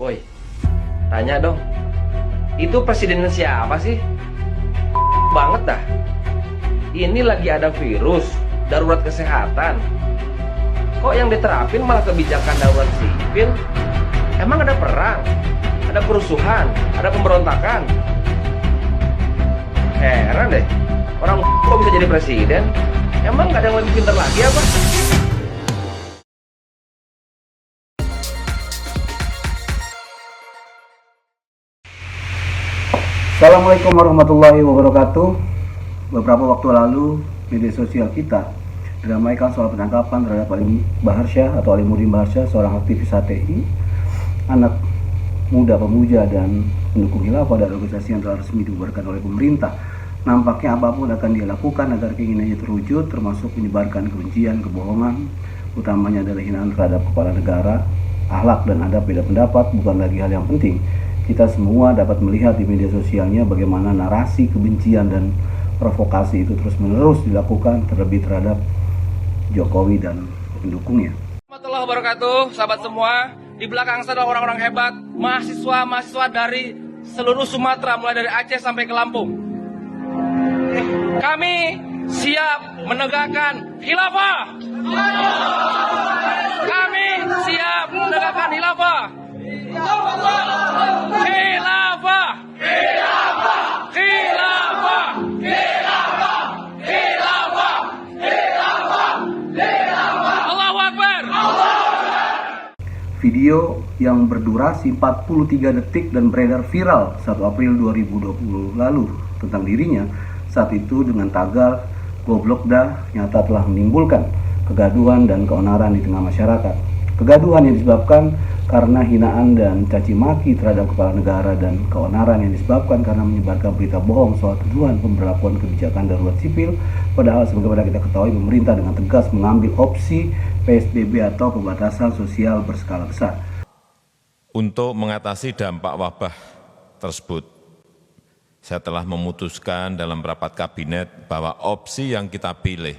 Woi, tanya dong. Itu presiden siapa sih? Banget dah. Ini lagi ada virus, darurat kesehatan. Kok yang diterapin malah kebijakan darurat sipil? Emang ada perang? Ada kerusuhan? Ada pemberontakan? Heran deh, orang kok bisa jadi presiden? Emang gak ada yang lebih pintar lagi apa? Assalamualaikum warahmatullahi wabarakatuh. Beberapa waktu lalu media sosial kita diramaikan soal penangkapan terhadap Ali Baharsyah atau Ali Nurdin Baharsyah, seorang aktivis HTI, anak muda pemuja dan pendukung khilafah dan organisasi yang telah resmi dibubarkan oleh pemerintah. Nampaknya apapun akan dia lakukan agar keinginannya terwujud, termasuk menyebarkan kebencian, kebohongan, utamanya adalah hinaan terhadap kepala negara. Akhlak dan adab beda pendapat bukan lagi hal yang penting. Kita semua dapat melihat di media sosialnya bagaimana narasi kebencian dan provokasi itu terus-menerus dilakukan, terlebih terhadap Jokowi dan pendukungnya. Warahmatullahi wabarakatuh, sahabat semua. Di belakang saya adalah orang-orang hebat, mahasiswa dari seluruh Sumatera, mulai dari Aceh sampai ke Lampung. Kami siap menegakkan khilafah. Kami siap menegakkan khilafah. Khilafah. Khilafah. Khilafah. Khilafah. Khilafah. Khilafah. Allahu Akbar. Video yang berdurasi 43 detik dan beredar viral 1 April 2020 lalu tentang dirinya saat itu dengan tagar "Goblok dah" nyata telah menimbulkan kegaduhan dan keonaran di tengah masyarakat. Kegaduhan yang disebabkan karena hinaan dan caci maki terhadap kepala negara, dan keonaran yang disebabkan karena menyebarkan berita bohong soal tuduhan pemberlakuan kebijakan darurat sipil, padahal sebagaimana kita ketahui pemerintah dengan tegas mengambil opsi PSBB atau pembatasan sosial berskala besar. Untuk mengatasi dampak wabah tersebut, saya telah memutuskan dalam rapat kabinet bahwa opsi yang kita pilih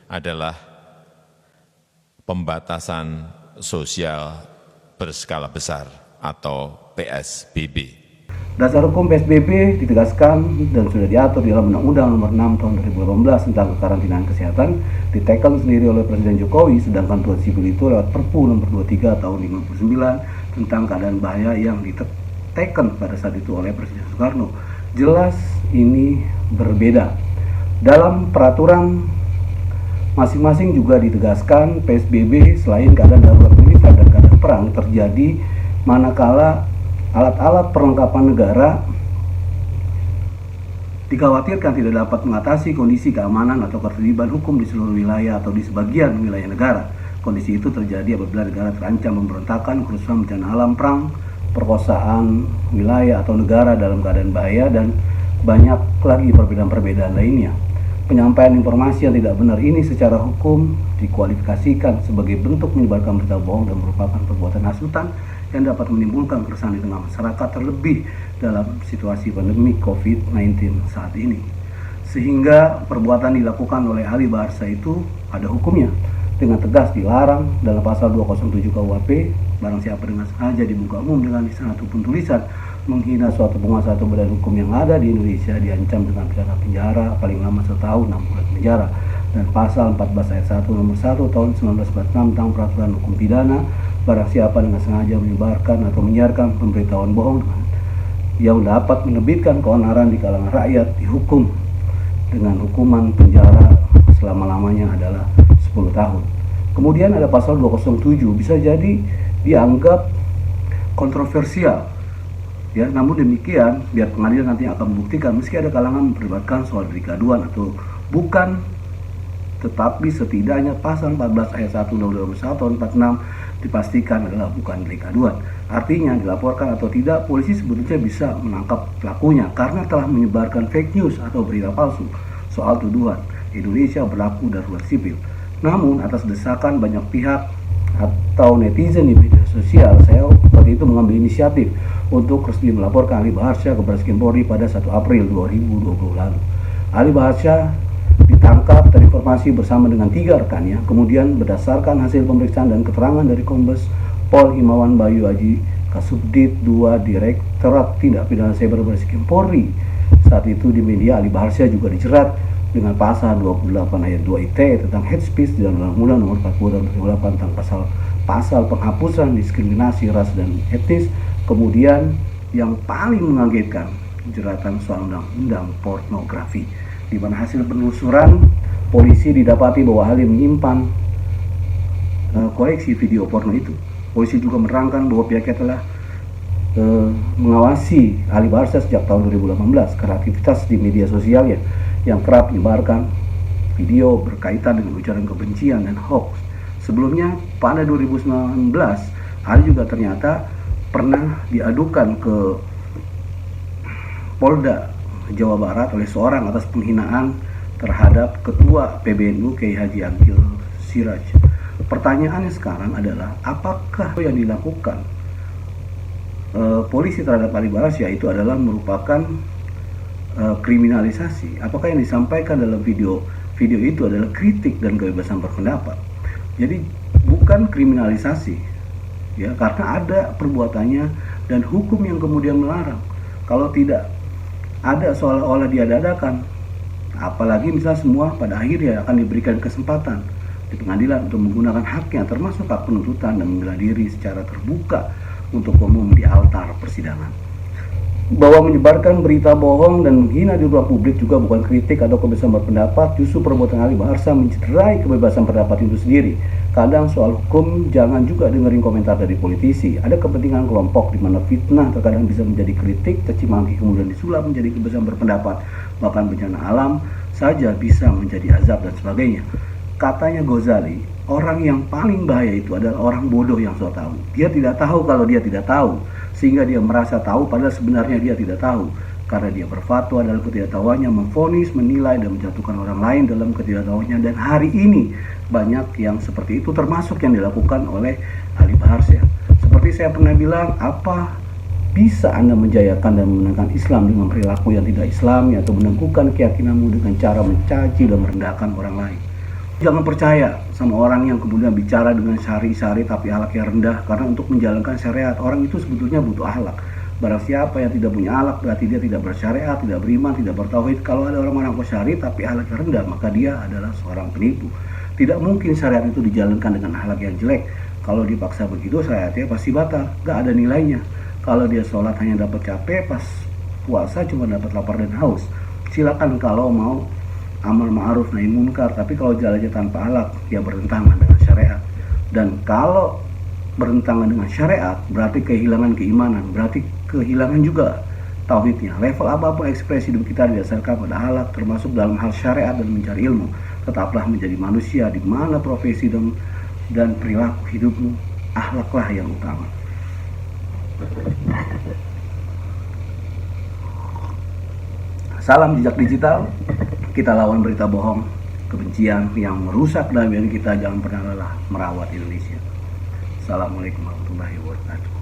adalah pembatasan sosial berskala besar atau PSBB. Dasar hukum PSBB ditegaskan dan sudah diatur di dalam Undang-Undang Nomor 6 Tahun 2018 tentang kekarantinaan kesehatan, diteken sendiri oleh Presiden Jokowi, sedangkan darurat sipil itu lewat Perpu Nomor 23 Tahun 59 tentang keadaan bahaya yang diteken pada saat itu oleh Presiden Soekarno. Jelas ini berbeda. Dalam peraturan masing-masing juga ditegaskan PSBB selain keadaan darurat militer dan keadaan perang terjadi manakala alat-alat perlengkapan negara dikhawatirkan tidak dapat mengatasi kondisi keamanan atau ketertiban hukum di seluruh wilayah atau di sebagian wilayah negara. Kondisi itu terjadi apabila negara terancam pemberontakan, kerusuhan, bencana alam, perang, perkosaan wilayah atau negara dalam keadaan bahaya, dan banyak lagi perbedaan-perbedaan lainnya. Penyampaian informasi yang tidak benar ini secara hukum dikualifikasikan sebagai bentuk menyebarkan berita bohong dan merupakan perbuatan hasutan yang dapat menimbulkan keresahan di tengah masyarakat, terlebih dalam situasi pandemi COVID-19 saat ini. Sehingga perbuatan dilakukan oleh Ali Baharsyah itu ada hukumnya, dengan tegas dilarang dalam pasal 207 KUHP. Barang siapa dengan sengaja di muka umum dengan lisan ataupun tulisan menghina suatu penguasa atau badan hukum yang ada di Indonesia diancam dengan pidana penjara paling lama 1 tahun 6 bulan penjara. Dan pasal 14 ayat 1 nomor 1 tahun 1946 tentang peraturan hukum pidana, barang siapa dengan sengaja menyebarkan atau menyiarkan pemberitahuan bohong yang dapat menerbitkan keonaran di kalangan rakyat dihukum dengan hukuman penjara selama-lamanya adalah 10 tahun. Kemudian ada pasal 207, bisa jadi dianggap kontroversial. Ya, namun demikian biar pengadilan nanti akan membuktikan meski ada kalangan memperdebatkan soal delik aduan atau bukan, tetapi setidaknya pasal 14 ayat 1 Undang-Undang 1 tahun 46 dipastikan adalah bukan delik aduan. Artinya dilaporkan atau tidak, polisi sebetulnya bisa menangkap pelakunya karena telah menyebarkan fake news atau berita palsu soal tuduhan Indonesia berlaku darurat sipil. Namun atas desakan banyak pihak atau netizen di media sosial, saya waktu itu mengambil inisiatif untuk resmi melaporkan Ali Baharsyah ke Baris Krim Polri pada 1 April 2020 lalu. Ali Baharsyah ditangkap terinformasi bersama dengan 3 rekannya. Kemudian berdasarkan hasil pemeriksaan dan keterangan dari Kombes Pol Himawan Bayu Aji Kasubdit 2 Direktorat Tindak Pidana Cyber Barreskrim Polri. Saat itu di media Ali Baharsyah juga dijerat dengan pasal 28 ayat 2 ITE tentang hate speech dan Undang-Undang Nomor 40 Tahun 2008 tentang pasal penghapusan diskriminasi ras dan etnis. Kemudian yang paling mengagetkan, jeratan soal undang-undang pornografi, di mana hasil penelusuran polisi didapati bahwa Ali menyimpan koleksi video porno itu. Polisi juga menerangkan bahwa pihaknya telah mengawasi Ali Baharsyah sejak tahun 2018 karena aktivitas di media sosialnya yang kerap menyebarkan video berkaitan dengan ujaran kebencian dan hoax. Sebelumnya pada 2019 Ali juga ternyata pernah diadukan ke Polda Jawa Barat oleh seorang atas penghinaan terhadap Ketua PBNU Kiai Haji Agil Siraj. Pertanyaannya sekarang adalah apakah yang dilakukan polisi terhadap Ali Baharsyah itu adalah merupakan kriminalisasi? Apakah yang disampaikan dalam video itu adalah kritik dan kebebasan berpendapat? Jadi bukan kriminalisasi, ya, karena ada perbuatannya dan hukum yang kemudian melarang. Kalau tidak ada seolah-olah diada-adakan, apalagi misalnya semua pada akhirnya akan diberikan kesempatan di pengadilan untuk menggunakan haknya, termasuk hak penuntutan dan membela diri secara terbuka untuk umum di altar persidangan. Bahwa menyebarkan berita bohong dan menghina di ruang publik juga bukan kritik atau kebebasan berpendapat. Justru perbuatan Ali Baharsyah mencederai kebebasan pendapat itu sendiri. Kadang soal hukum jangan juga dengerin komentar dari politisi. Ada kepentingan kelompok di mana fitnah terkadang bisa menjadi kritik, caci maki kemudian disulap menjadi kebebasan berpendapat. Bahkan bencana alam saja bisa menjadi azab dan sebagainya. Katanya Ghazali, orang yang paling bahaya itu adalah orang bodoh yang so tahu. Dia tidak tahu kalau dia tidak tahu, sehingga dia merasa tahu padahal sebenarnya dia tidak tahu. Karena dia berfatwa dalam ketidaktahuannya, memvonis, menilai dan menjatuhkan orang lain dalam ketidaktahuannya. Dan hari ini banyak yang seperti itu, termasuk yang dilakukan oleh Ali Baharsyah. Seperti saya pernah bilang, apa bisa Anda menjayakan dan memenangkan Islam dengan perilaku yang tidak Islami atau menengkukan keyakinanmu dengan cara mencaci dan merendahkan orang lain? Jangan percaya sama orang yang kemudian bicara dengan syari-syari tapi akhlaknya rendah, karena untuk menjalankan syariat orang itu sebetulnya butuh akhlak. Barang siapa yang tidak punya akhlak berarti dia tidak bersyariat, tidak beriman, tidak bertauhid. Kalau ada orang-orang syari tapi akhlaknya rendah, maka dia adalah seorang penipu. Tidak mungkin syariat itu dijalankan dengan akhlak yang jelek. Kalau dipaksa begitu syariatnya pasti batal, gak ada nilainya. Kalau dia sholat hanya dapat capek, pas puasa cuma dapat lapar dan haus. Silakan kalau mau amal ma'ruf nahi munkar, tapi kalau jalannya tanpa akhlak ya bertentangan dengan syariat. Dan kalau bertentangan dengan syariat berarti kehilangan keimanan, berarti kehilangan juga tauhidnya. Level apapun ekspresi hidup kita didasarkan pada akhlak, termasuk dalam hal syariat dan mencari ilmu. Tetaplah menjadi manusia di mana profesi dan perilaku hidupmu, akhlaklah yang utama. Salam jejak digital. Kita lawan berita bohong, kebencian yang merusak kedaulatan kita. Jangan pernah lelah merawat Indonesia. Assalamualaikum warahmatullahi wabarakatuh.